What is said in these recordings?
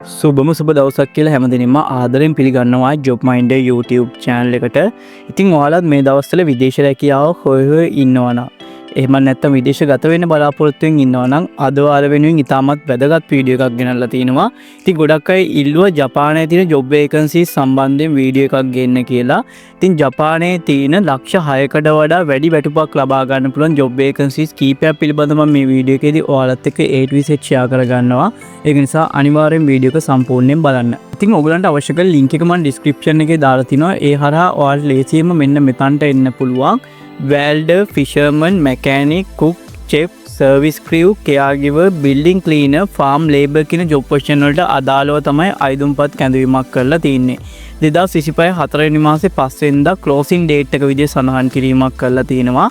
සුබම සුබ දවසක් කියලා හැමදෙනෙම ආදරෙන් පිළිගන්නවා ජොබ් මයින්ඩර් YouTube channel එකට. ඉතින් ඔයාලත් මේ දවස්වල විදේශ රැකියාව හොය ඉන්නවනම් එහෙම නැත්නම් විදේශ ගත වෙන්න බලාපොරොත්තු වෙමින් ඉන්නවනම් අද ඔයාල වෙනුවෙන් ඉතාමත් වැදගත් වීඩියෝ එකක් ගෙනල්ලා තිනවා. ඉතින් ගොඩක් අය ඉල්ලුවා ජපානයේ තියෙන ජොබ් වේකන්සි සම්බන්ධයෙන් වීඩියෝ එකක් ගෙන්න කියලා. ඉතින් ජපානයේ තියෙන ලක්ෂ 6කට වඩා වැඩි වැටුපක් ලබා ගන්න පුළුවන් ජොබ් වේකන්සිස් කීපයක් පිළිබඳව මේ වීඩියෝ එකේදී ඔයාලත් එක්ක A to Z share කරගන්නවා. ඒක නිසා අනිවාර්යෙන් වීඩියෝ එක සම්පූර්ණයෙන් බලන්න. ඉතින් ඔයගලන්ට අවශ්‍ය කරන link එක මම description එකේ දාලා තිනවා. ඒ හරහා ඔයාලට ලේසියෙන්ම මෙන්න මෙතනට එන්න පුළුවන්. welder, fisherman, mechanic, cook, chef, service crew, caregiver, building cleaner, farm labor කියන job position වලට අදාළව තමයි අයදුම්පත් කැඳවීමක් කරලා තියෙන්නේ. 2025 4 වෙනි මාසේ 5 වෙනිදා closing date එක විදිහට සඳහන් කිරීමක් කරලා තියෙනවා.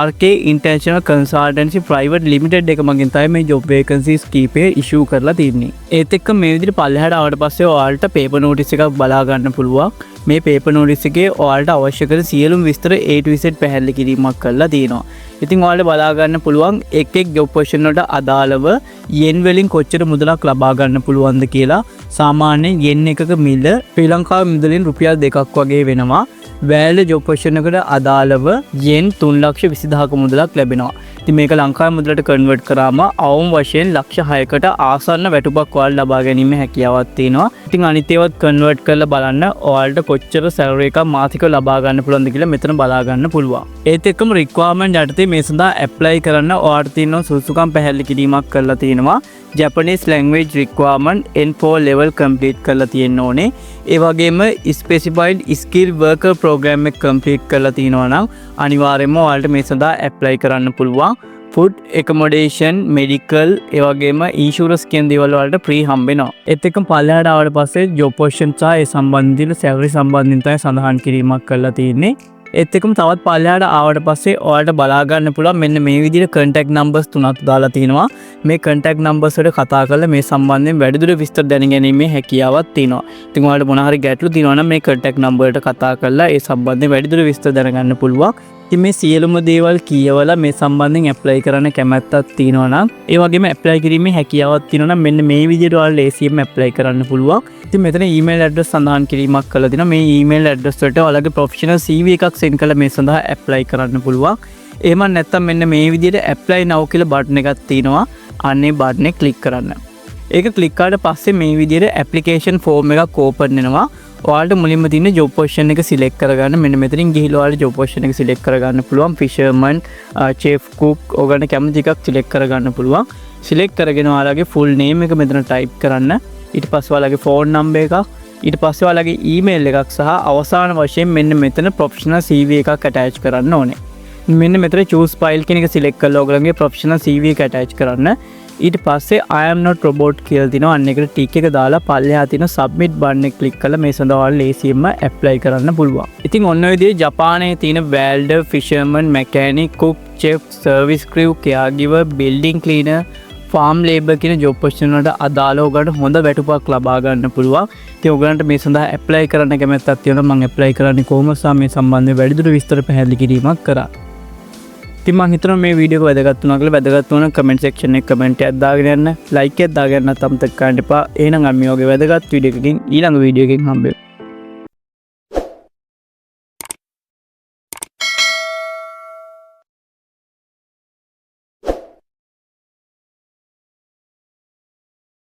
RK International Consultancy Private Limited එක මගින් තමයි මේ job vacancies කීපය issue කරලා තියෙන්නේ. ඒත් එක්ක මේ විදිහට පල්ලෙහාට ආවට පස්සේ ඔයාලට paper notice එකක් බලා ගන්න පුළුවන්. මේ paper notice එකේ ඔයාලට අවශ්‍ය කරන සියලුම විස්තර A to Z පැහැදිලි කිරීමක් කරලා තියෙනවා. ඉතින් ඔයාලට බලා ගන්න පුළුවන් එක් job position වලට අදාළව yen වලින් කොච්චර මුදලක් ලබා ගන්න පුළුවන්ද කියලා. සාමාන්‍යයෙන් yen එකක මිල ශ්‍රී ලංකාවේ මුදලින් රුපියල් 2ක් වගේ වෙනවා. වැල්ඩ job position එකට අදාළව yen 3,20,000ක මුදලක් ලැබෙනවා. ඉතින් මේක ලංකාවේ මුදලට කන්වර්ට් කරාම අවම වශයෙන් ලක්ෂ 6කට ආසන්න වැටුපක් ඔයාලා ලබා ගැනීම හැකියාවක් තියෙනවා. ඉතින් අනිත් ඒවත් කන්වර්ට් කරලා බලන්න ඔයාලට කොච්චර සැලරි එකක් මාසිකව ලබා ගන්න පුළුවන්ද කියලා මෙතන බලා ගන්න පුළුවන්. ඒත් එක්කම රික්වයර්මන්ට් යටතේ මේ සඳහා ඇප්ලයි කරන්න ඔයාලට තියෙන සුසුකම් පැහැදිලි කිරීමක් කරලා තියෙනවා. Japanese language requirement N4 level complete කරලා තියෙන්න ඕනේ. ඒ වගේම specified skill worker program එක complete කරලා තියෙනවා නම් අනිවාර්යයෙන්ම ඔයාලට මේ සඳහා apply කරන්න පුළුවන්. food accommodation medical ඒ වගේම insurance කියන දේවල් වලට free හම්බ වෙනවා. ඒත් එක්කම පල්ලෙහාට ආවට පස්සේ job position සහ ඒ සම්බන්ධිත salary සම්බන්ධයෙන් තමයි සඳහන් කිරීමක් කරලා තියෙන්නේ. ඒත් එක්කම තවත් පල්ලෙහාට ආවට පස්සේ ඔයාලට බලා ගන්න පුළුවන් මෙන්න මේ විදිහට contact numbers තුනක් දාලා තිනවා. මේ contact numbers වලට කතා කරලා මේ සම්බන්ධයෙන් වැඩිදුර විස්තර දැනගැනීමේ හැකියාවක් තියෙනවා. ඉතින් ඔයාලට මොන හරි ගැටලු තියෙනවා නම් මේ contact number වලට කතා කරලා ඒ සම්බන්ධයෙන් වැඩිදුර විස්තර දැනගන්න පුළුවන්. ඉතින් මේ සියලුම දේවල් කියවලා මේ සම්බන්ධයෙන් apply කරන්න කැමැත්තක් තියෙනවා නම් ඒ වගේම apply කිරීමේ හැකියාවක් තියෙනවා නම් මෙන්න මේ විදිහට ඔයාලා ලේසියෙන්ම apply කරන්න පුළුවන්. ඉතින් මෙතන email address සඳහන් කිරීමක් කරලා තිනවා. මේ email address වලට ඔයාලගේ professional CV එකක් send කරලා මේ සඳහා apply කරන්න පුළුවන්. එහෙම නැත්නම් මෙන්න මේ විදිහට apply now කියලා button එකක් තියෙනවා. අන්නේ button එක click කරන්න. ඒක click කරාට පස්සේ මේ විදිහට application form එකක් open වෙනවා. ඔයාලට මුලින්ම තියෙන job position එක select කරගන්න. මෙන්න මෙතනින් ගිහිල්ලා ඔයාලට job position එක select කරගන්න පුළුවන්. fisherman, chef, cook ඔයගොල්ලෝ කැමති එකක් select කරගන්න පුළුවන්. select කරගෙන ඔයාලගේ full name එක මෙතන type කරන්න. ඊට පස්සේ ඔයාලගේ phone number එකක්, ඊට පස්සේ ඔයාලගේ email එකක් සහ අවසාන වශයෙන් මෙන්න මෙතන professional CV එකක් attach කරන්න ඕනේ. මෙන්න මෙතන choose file කියන එක select කරලා ඔයගොල්ලන්ගේ professional CV එක attach කරන්න. ඊට පස්සේ I am not robot කියලා දිනවා. අන්න එකට tick එක දාලා පල්ලෙහා තියෙන submit button එක click කරලා මේ සඳහා ඔයාලා ලේසියෙන්ම apply කරන්න පුළුවන්. ඉතින් ඔන්න ඔය විදිහේ ජපානයේ තියෙන welder, fisherman, mechanic, cook, chef, service crew, caregiver, building cleaner, farm labor කියන job position වලට අදාළව ඔයගලන්ට හොඳ වැටුපක් ලබා ගන්න පුළුවන්. ඉතින් ඔයගලන්ට මේ සඳහා apply කරන්න කැමැත්තක් තියෙනවා. මම apply කරන්නේ කොහොමද සහ මේ සම්බන්ධව වැඩිදුර විස්තර පැහැදිලි කිරීමක් කරා. ඉතින් මම හිතනවා මේ වීඩියෝ එක වැදගත් වුණා කියලා. වැදගත් වුණා comment section එකේ comment එකක් දාගෙන යන්න. like එකක් දාගෙන යන්න අමතක කරන්න එපා. එහෙනම් අපි මේ වගේ වැදගත් වීඩියෝ එකකින් ඊළඟ වීඩියෝ එකකින් හම්බෙමු.